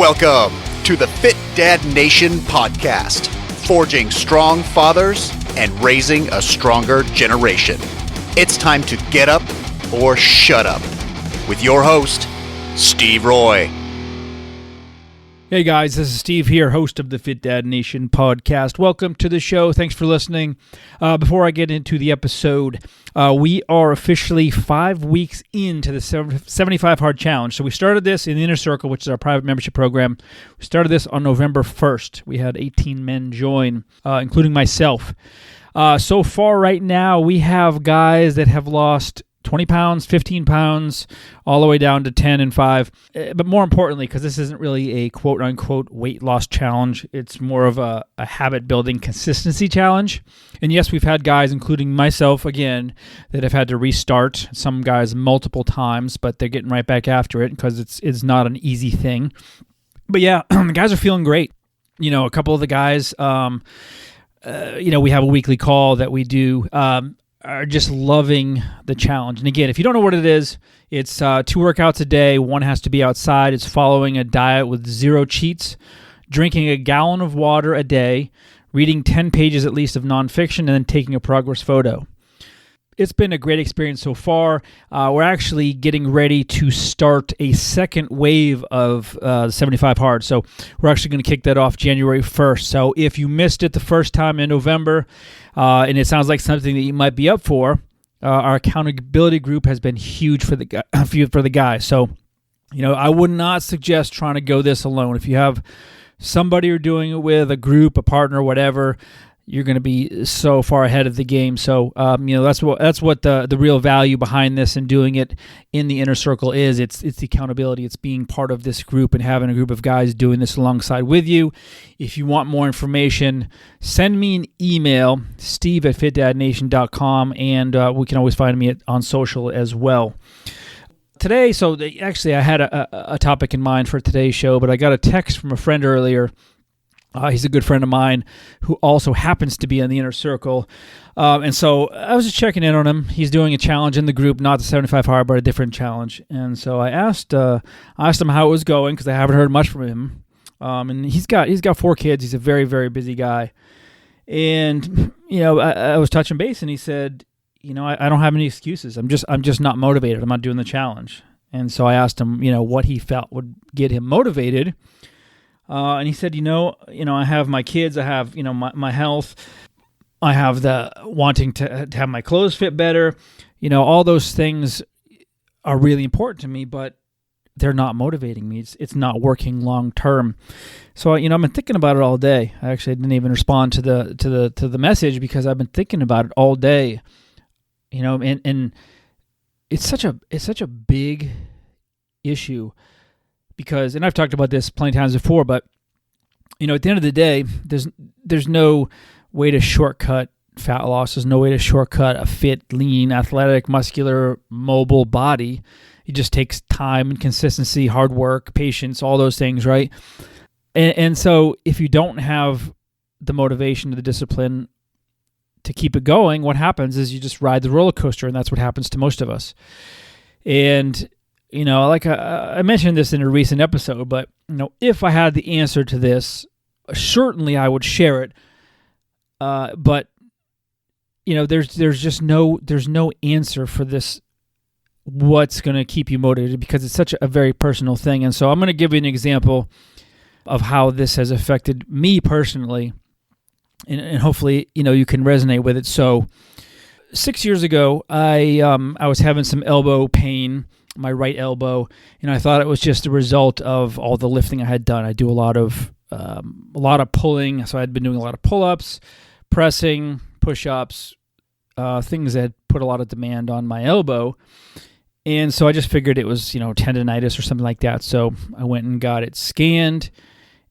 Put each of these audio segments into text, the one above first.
Welcome to the Fit Dad Nation podcast, forging strong fathers and raising a stronger generation. It's time to get up or shut up with your host, Steve Roy. Hey guys, this is Steve here, host of the Fit Dad Nation podcast. Welcome to the show. Thanks for listening. Before I get into the episode, we are officially 5 weeks into the 75 Hard Challenge. So we started this in the Inner Circle, which is our private membership program. We started this on November 1st. We had 18 men join, including myself. So far right now, we have guys that have lost 20 pounds, 15 pounds, all the way down to 10 and 5. But more importantly, because this isn't really a quote-unquote weight loss challenge, it's more of a habit-building consistency challenge. And yes, we've had guys, including myself, again, that have had to restart, some guys multiple times, but they're getting right back after it because it's not an easy thing. But yeah, the guys are feeling great. You know, a couple of the guys, we have a weekly call that we do, are just loving the challenge. And again, if you don't know what it is, it's 2 workouts a day. One has to be outside. It's following a diet with 0 cheats, drinking a gallon of water a day, reading 10 pages at least of nonfiction, and then taking a progress photo. It's been a great experience so far. We're actually getting ready to start a second wave of 75 Hard. So we're actually going to kick that off January 1st. So if you missed it the first time in November, and it sounds like something that you might be up for, our accountability group has been huge for the guys. So, I would not suggest trying to go this alone. If you have somebody you're doing it with, a group, a partner, whatever, you're going to be so far ahead of the game. So, that's what the real value behind this and doing it in the Inner Circle is. It's the accountability. It's being part of this group and having a group of guys doing this alongside with you. If you want more information, send me an email, steve@fitdadnation.com, and we can always find me on social as well. Today, actually I had a topic in mind for today's show, but I got a text from a friend earlier. He's a good friend of mine who also happens to be in the Inner Circle. And so I was just checking in on him. He's doing a challenge in the group, not the 75 Hard, but a different challenge. And so I asked him how it was going because I haven't heard much from him. And he's got 4 kids. He's a very, very busy guy. And, I was touching base and he said, I don't have any excuses. I'm just not motivated. I'm not doing the challenge. And so I asked him, what he felt would get him motivated. And he said, I have my kids, I have, my health, I have the wanting to have my clothes fit better. All those things are really important to me, but they're not motivating me. It's not working long term. So, I've been thinking about it all day. I actually didn't even respond to the message because I've been thinking about it all day. And it's such a big issue. Because, and I've talked about this plenty of times before, but at the end of the day, there's no way to shortcut fat loss. There's no way to shortcut a fit, lean, athletic, muscular, mobile body. It just takes time and consistency, hard work, patience, all those things, right? And so if you don't have the motivation, the discipline to keep it going, what happens is you just ride the roller coaster, and that's what happens to most of us. And like I mentioned this in a recent episode, but if I had the answer to this, certainly I would share it. But there's no answer for this. What's going to keep you motivated? Because it's such a very personal thing. And so I'm going to give you an example of how this has affected me personally, and hopefully you can resonate with it. So 6 years ago, I was having some elbow pain. My right elbow, and I thought it was just a result of all the lifting I had done. I do a lot of pulling, so I'd been doing a lot of pull-ups, pressing, push-ups, things that put a lot of demand on my elbow. And so I just figured it was, tendonitis or something like that. So I went and got it scanned,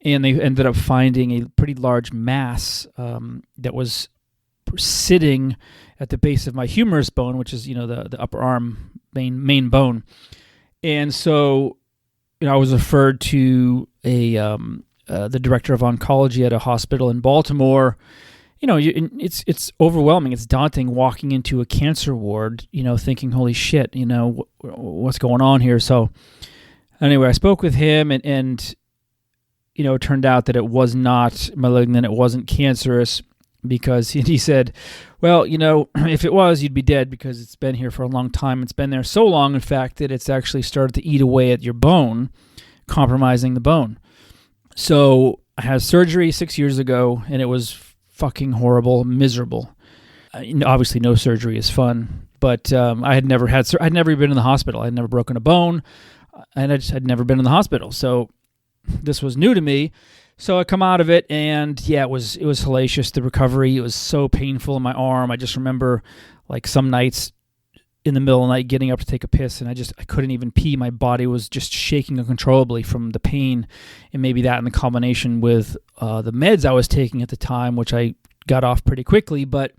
and they ended up finding a pretty large mass that was sitting at the base of my humerus bone, which is, the upper arm main bone. And so, I was referred to the director of oncology at a hospital in Baltimore. It's overwhelming. It's daunting walking into a cancer ward, thinking, holy shit, what's going on here? So anyway, I spoke with him and it turned out that it was not malignant, it wasn't cancerous, because he said, well, if it was, you'd be dead, because it's been here for a long time. It's been there so long, in fact, that it's actually started to eat away at your bone, compromising the bone. So I had surgery 6 years ago, and it was fucking horrible, miserable. Obviously, no surgery is fun, but I'd never been in the hospital. I'd never broken a bone, and I'd never been in the hospital. So this was new to me. So I come out of it, and yeah, it was hellacious. The recovery, it was so painful in my arm. I just remember, like, some nights in the middle of the night getting up to take a piss, and I couldn't even pee. My body was just shaking uncontrollably from the pain, and maybe that in the combination with the meds I was taking at the time, which I got off pretty quickly. But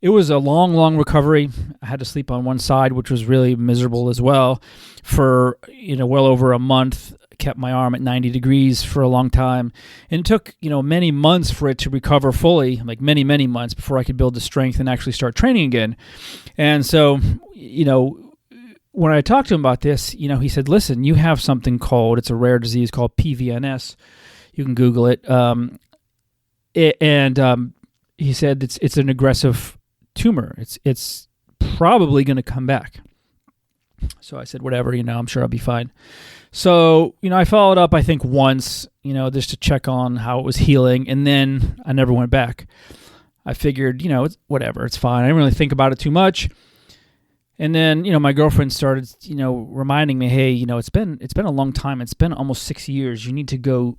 it was a long, long recovery. I had to sleep on one side, which was really miserable as well, for well over a month. Kept my arm at 90 degrees for a long time, and it took many months for it to recover fully, like many months, before I could build the strength and actually start training again. And so when I talked to him about this, he said, listen, you have something called, it's a rare disease called PVNS. You can Google it. He said it's an aggressive tumor. It's probably going to come back. So I said, whatever, I'm sure I'll be fine. So, I followed up, I think, once, just to check on how it was healing, and then I never went back. I figured, it's whatever, it's fine. I didn't really think about it too much. And then, my girlfriend started, reminding me, hey, it's been a long time. It's been almost 6 years. You need to go,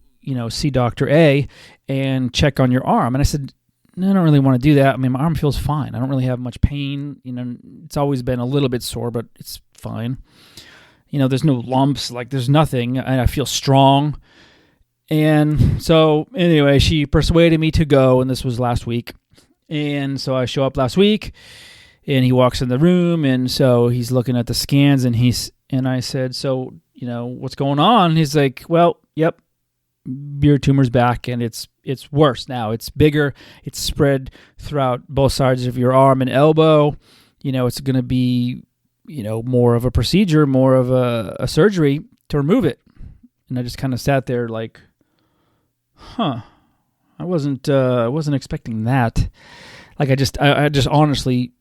see Dr. A and check on your arm. And I said, no, I don't really want to do that. I mean, my arm feels fine. I don't really have much pain. It's always been a little bit sore, but it's fine. There's no lumps, like there's nothing, and I feel strong. And so anyway, she persuaded me to go, and this was last week. And so I show up last week, and he walks in the room, and so he's looking at the scans, and I said, so, what's going on? He's like, well, yep, your tumor's back, and it's worse now. It's bigger. It's spread throughout both sides of your arm and elbow. It's going to be more of a procedure, more of a surgery to remove it. And I just kind of sat there like, I wasn't expecting that. Like I just honestly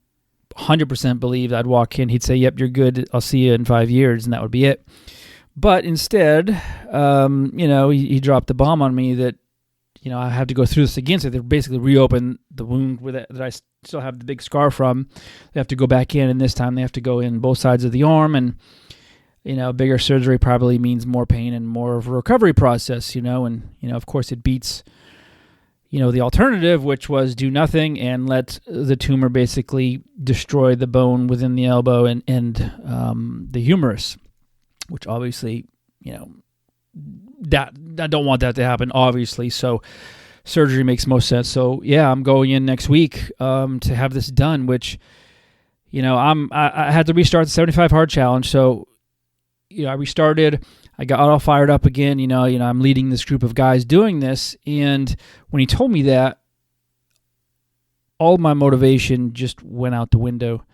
100% believed I'd walk in, he'd say, yep, you're good. I'll see you in 5 years. And that would be it. But instead, he dropped the bomb on me that, I have to go through this again. So they basically reopen the wound with it that I still have the big scar from. They have to go back in, and this time they have to go in both sides of the arm. And, bigger surgery probably means more pain and more of a recovery process, and, of course it beats, the alternative, which was do nothing and let the tumor basically destroy the bone within the elbow and the humerus, which obviously, that I don't want that to happen, obviously. So surgery makes most sense. So yeah, I'm going in next week to have this done, which, I had to restart the 75 hard challenge. So, I restarted. I got all fired up again. I'm leading this group of guys doing this. And when he told me that, all my motivation just went out the window.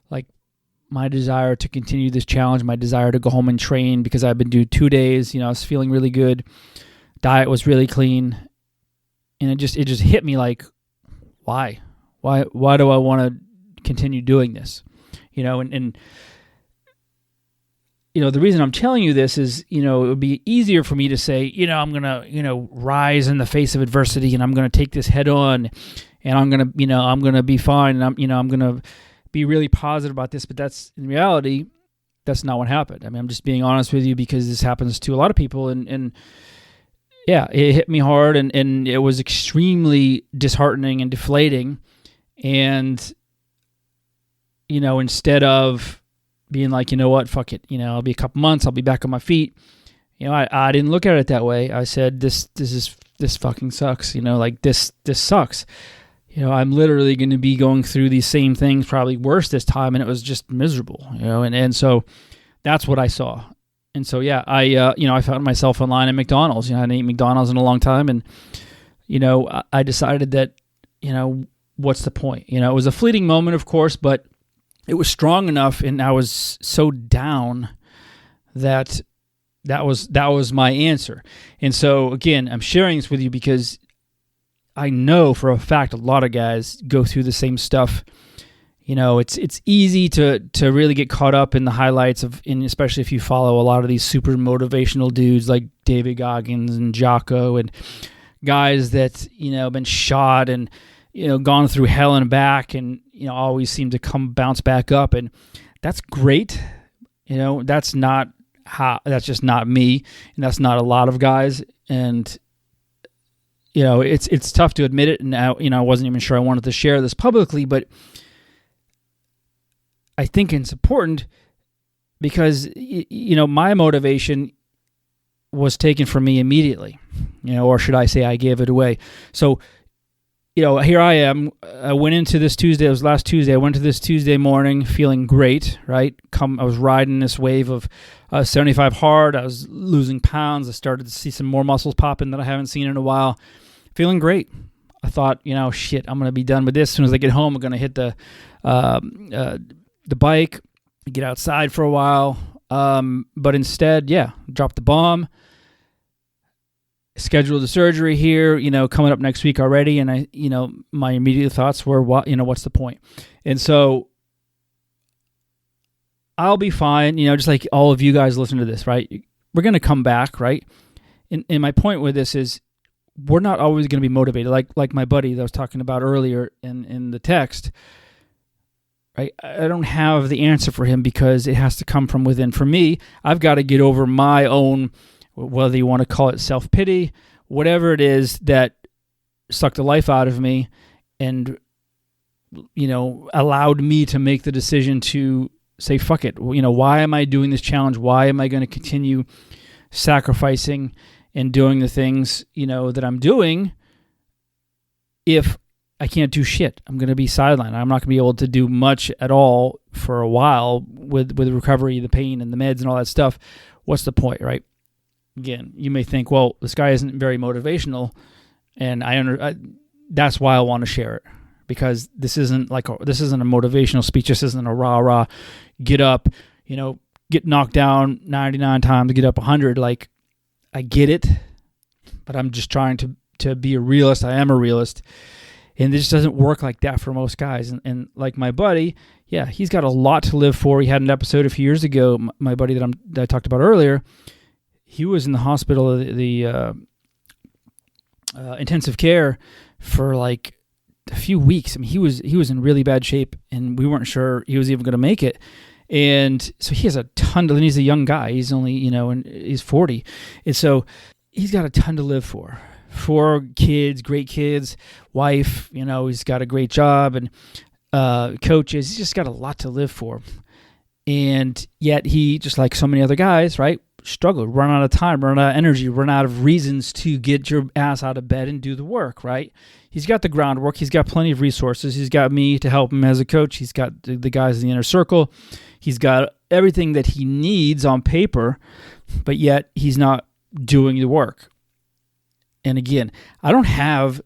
Like, my desire to continue this challenge, my desire to go home and train, because I've been doing 2 days. I was feeling really good. Diet was really clean. And it just hit me like, why? Why do I want to continue doing this? And the reason I'm telling you this is, it would be easier for me to say, I'm going to, rise in the face of adversity, and I'm going to take this head on, and I'm going to, I'm going to be fine. And I'm going to be really positive about this, but that's in reality, that's not what happened. I mean, I'm just being honest with you, because this happens to a lot of people, and yeah, it hit me hard, and it was extremely disheartening and deflating. And, instead of being like, what, fuck it, I'll be a couple months, I'll be back on my feet. I didn't look at it that way. I said, this fucking sucks. Like this sucks. I'm literally going to be going through these same things, probably worse this time, and it was just miserable, and so that's what I saw. And so, yeah, I found myself online at McDonald's. I hadn't eaten McDonald's in a long time, and, I decided that, what's the point? It was a fleeting moment, of course, but it was strong enough, and I was so down that, That was my answer. And so, again, I'm sharing this with you because I know for a fact a lot of guys go through the same stuff. It's easy to really get caught up in the highlights especially if you follow a lot of these super motivational dudes like David Goggins and Jocko and guys that, been shot and, gone through hell and back and, always seem to bounce back up. And that's great. That's just not me. And that's not a lot of guys. And, it's tough to admit it. And now, I wasn't even sure I wanted to share this publicly, but I think it's important because, my motivation was taken from me immediately, or should I say I gave it away. So, here I am. I went into this Tuesday. It was last Tuesday. I went to this Tuesday morning feeling great, right? I was riding this wave of 75 hard. I was losing pounds. I started to see some more muscles popping that I haven't seen in a while. Feeling great. I thought, shit, I'm going to be done with this. As soon as I get home, I'm going to hit the bike, get outside for a while. But instead, dropped the bomb. Scheduled the surgery here, coming up next week already. And I, my immediate thoughts were, what's the point? And so I'll be fine, just like all of you guys listen to this, right? We're going to come back, right? And my point with this is we're not always going to be motivated. Like my buddy that I was talking about earlier in the text, right? I don't have the answer for him because it has to come from within. For me, I've got to get over my own, whether you want to call it self-pity, whatever it is that sucked the life out of me and, allowed me to make the decision to say, fuck it. Why am I doing this challenge? Why am I going to continue sacrificing and doing the things, that I'm doing if I can't do shit? I'm going to be sidelined. I'm not going to be able to do much at all for a while with the recovery, the pain and the meds and all that stuff. What's the point, right? Again, you may think, well, this guy isn't very motivational, and that's why I want to share it, because this isn't a motivational speech. This isn't a rah-rah, get up, get knocked down 99 times, get up 100. Like, I get it, but I'm just trying to be a realist. I am a realist, and this doesn't work like that for most guys. And like my buddy, he's got a lot to live for. He had an episode a few years ago, my buddy that I talked about earlier. He was in the hospital, the intensive care for like a few weeks. I mean, he was in really bad shape, and we weren't sure he was even going to make it. And so he has a ton and he's a young guy. He's only, and he's 40. And so he's got a ton to live for. 4 kids, great kids, wife, he's got a great job and coaches. He's just got a lot to live for. And yet he, just like so many other guys, right, struggled, run out of time, run out of energy, run out of reasons to get your ass out of bed and do the work, right? He's got the groundwork. He's got plenty of resources. He's got me to help him as a coach. He's got the guys in the inner circle. He's got everything that he needs on paper, but yet he's not doing the work. And again, I don't have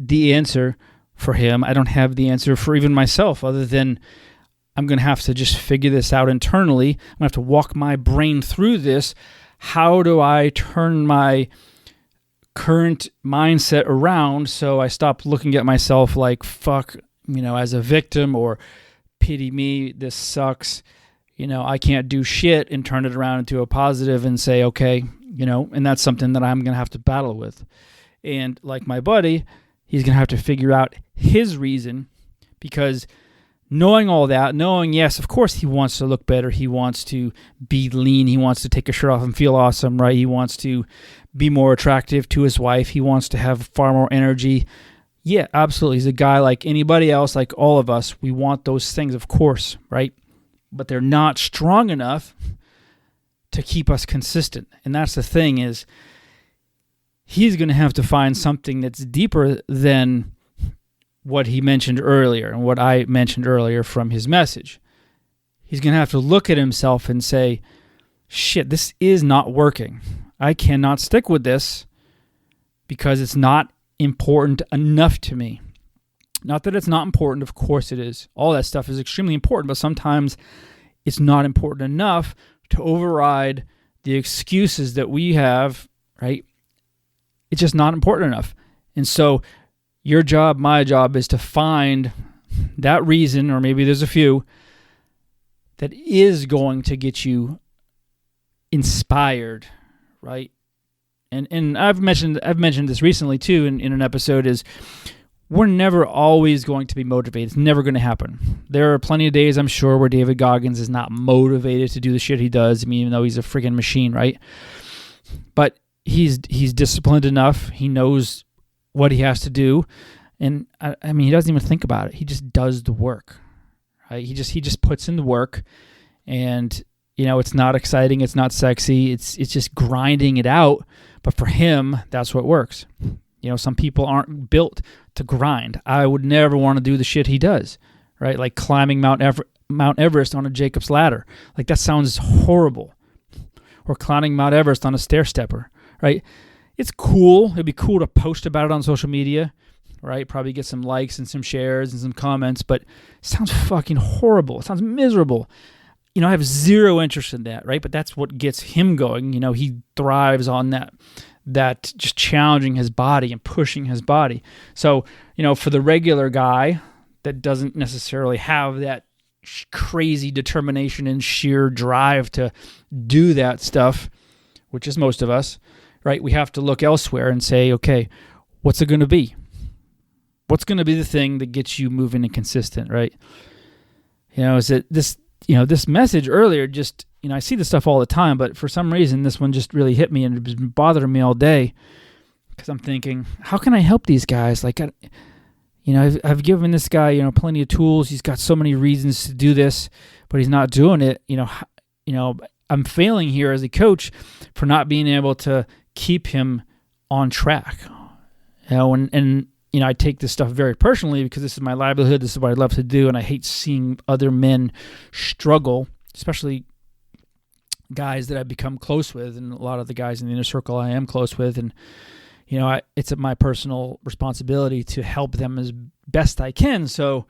the answer for him. I don't have the answer for even myself, other than I'm going to have to just figure this out internally. I'm going to have to walk my brain through this. How do I turn my current mindset around so I stop looking at myself like, fuck, as a victim, or pity me, this sucks, I can't do shit, and turn it around into a positive and say, okay, and that's something that I'm going to have to battle with. And like my buddy, he's going to have to figure out his reason, because knowing all that, yes, of course he wants to look better. He wants to be lean. He wants to take a shirt off and feel awesome, right? He wants to be more attractive to his wife. He wants to have far more energy. Yeah, absolutely. He's a guy like anybody else, like all of us. We want those things, of course, right? But they're not strong enough to keep us consistent. And that's the thing, is he's going to have to find something that's deeper than what he mentioned earlier and what I mentioned earlier from his message. He's going to have to look at himself and say, shit, this is not working. I cannot stick with this because it's not important enough to me. Not that it's not important, of course it is. All that stuff is extremely important, but sometimes it's not important enough to override the excuses that we have, right? It's just not important enough. And so your job, my job, is to find that reason, or maybe there's a few, that is going to get you inspired, right? And I've mentioned this recently too in an episode, is we're never always going to be motivated. It's never going to happen. There are plenty of days, I'm sure, where David Goggins is not motivated to do the shit he does. I mean, even though he's a freaking machine, right? But he's disciplined enough. He knows what he has to do. And I mean, he doesn't even think about it. He just does the work, right? He just puts in the work, and it's not exciting. It's not sexy. It's just grinding it out. But for him, that's what works. Some people aren't built to grind. I would never want to do the shit he does, right? Like climbing Mount Everest on a Jacob's ladder. Like, that sounds horrible. Or climbing Mount Everest on a stair stepper, right? It's cool. It'd be cool to post about it on social media, right? Probably get some likes and some shares and some comments, but it sounds fucking horrible. It sounds miserable. I have zero interest in that, right? But that's what gets him going. He thrives on that just challenging his body and pushing his body. So, for the regular guy that doesn't necessarily have that crazy determination and sheer drive to do that stuff, which is most of us, right? We have to look elsewhere and say, okay, what's it going to be? What's going to be the thing that gets you moving and consistent, right? Is it this message earlier, just, I see this stuff all the time, but for some reason, this one just really hit me, and it's been bothering me all day, because I'm thinking, how can I help these guys? Like, I've given this guy, plenty of tools. He's got so many reasons to do this, but he's not doing it. I'm failing here as a coach for not being able to keep him on track. And I take this stuff very personally, because this is my livelihood. This is what I love to do. And I hate seeing other men struggle, especially guys that I've become close with, and a lot of the guys in the inner circle I am close with. And, it's my personal responsibility to help them as best I can. So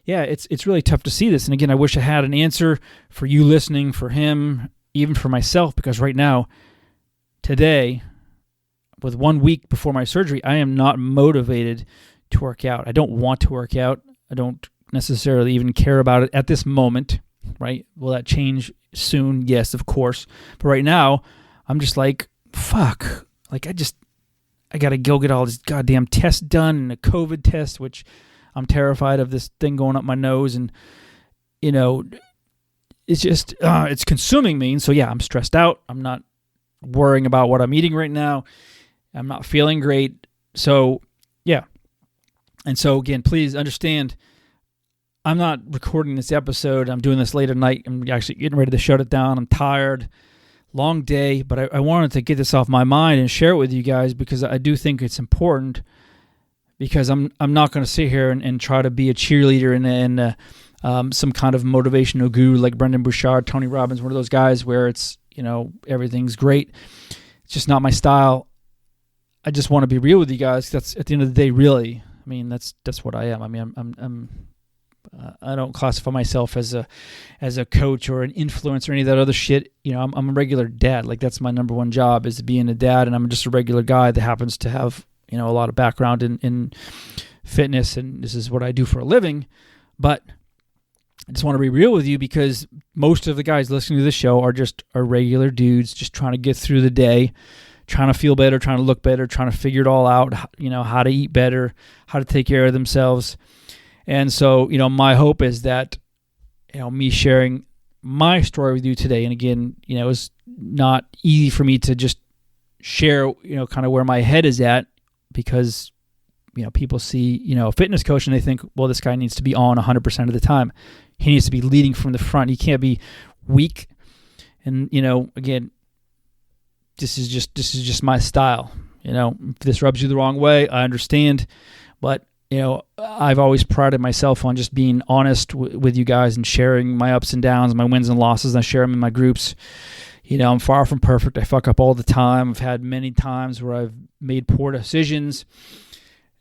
yeah, it's really tough to see this. And again, I wish I had an answer for you listening, for him, even for myself, because right now, today, with 1 week before my surgery, I am not motivated to work out. I don't want to work out. I don't necessarily even care about it at this moment, right? Will that change soon? Yes, of course. But right now, I'm just like, fuck. Like, I got to go get all this goddamn test done, and a COVID test, which I'm terrified of this thing going up my nose. And, it's just, it's consuming me. And so, yeah, I'm stressed out. I'm not worrying about what I'm eating right now. I'm not feeling great. So, yeah. And so, again, please understand, I'm not recording this episode. I'm doing this late at night. I'm actually getting ready to shut it down. I'm tired. Long day. But I wanted to get this off my mind and share it with you guys, because I do think it's important, because I'm not going to sit here and try to be a cheerleader and some kind of motivational guru like Brendan Bouchard, Tony Robbins, one of those guys where it's, everything's great. It's just not my style. I just want to be real with you guys. That's, at the end of the day, really, I mean, that's what I am. I mean, I don't classify myself as a coach or an influencer or any of that other shit. I'm a regular dad. Like, that's my number one job, is being a dad, and I'm just a regular guy that happens to have, a lot of background in fitness, and this is what I do for a living. But I just want to be real with you, because most of the guys listening to this show are regular dudes just trying to get through the day, trying to feel better, trying to look better, trying to figure it all out, how to eat better, how to take care of themselves. And so, my hope is that, me sharing my story with you today, and again, it's not easy for me to just share, kind of where my head is at, because, people see, a fitness coach and they think, well, this guy needs to be on 100% of the time. He needs to be leading from the front. He can't be weak. And, again, this is just my style. If this rubs you the wrong way, I understand. But, I've always prided myself on just being honest with you guys and sharing my ups and downs, my wins and losses. And I share them in my groups. I'm far from perfect. I fuck up all the time. I've had many times where I've made poor decisions,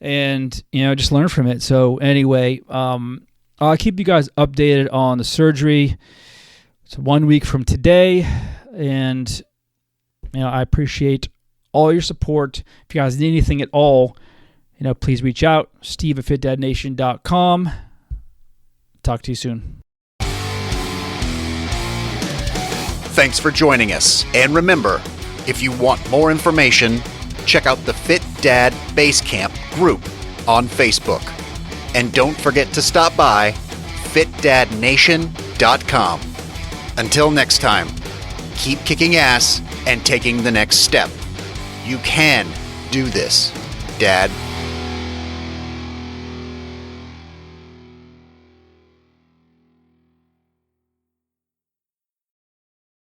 and, just learn from it. So anyway, I'll keep you guys updated on the surgery. It's 1 week from today, and I appreciate all your support. If you guys need anything at all, please reach out. Steve@fitdadnation.com. Talk to you soon. Thanks for joining us. And remember, if you want more information, check out the Fit Dad Basecamp group on Facebook. And don't forget to stop by fitdadnation.com. Until next time, keep kicking ass and taking the next step. You can do this, Dad.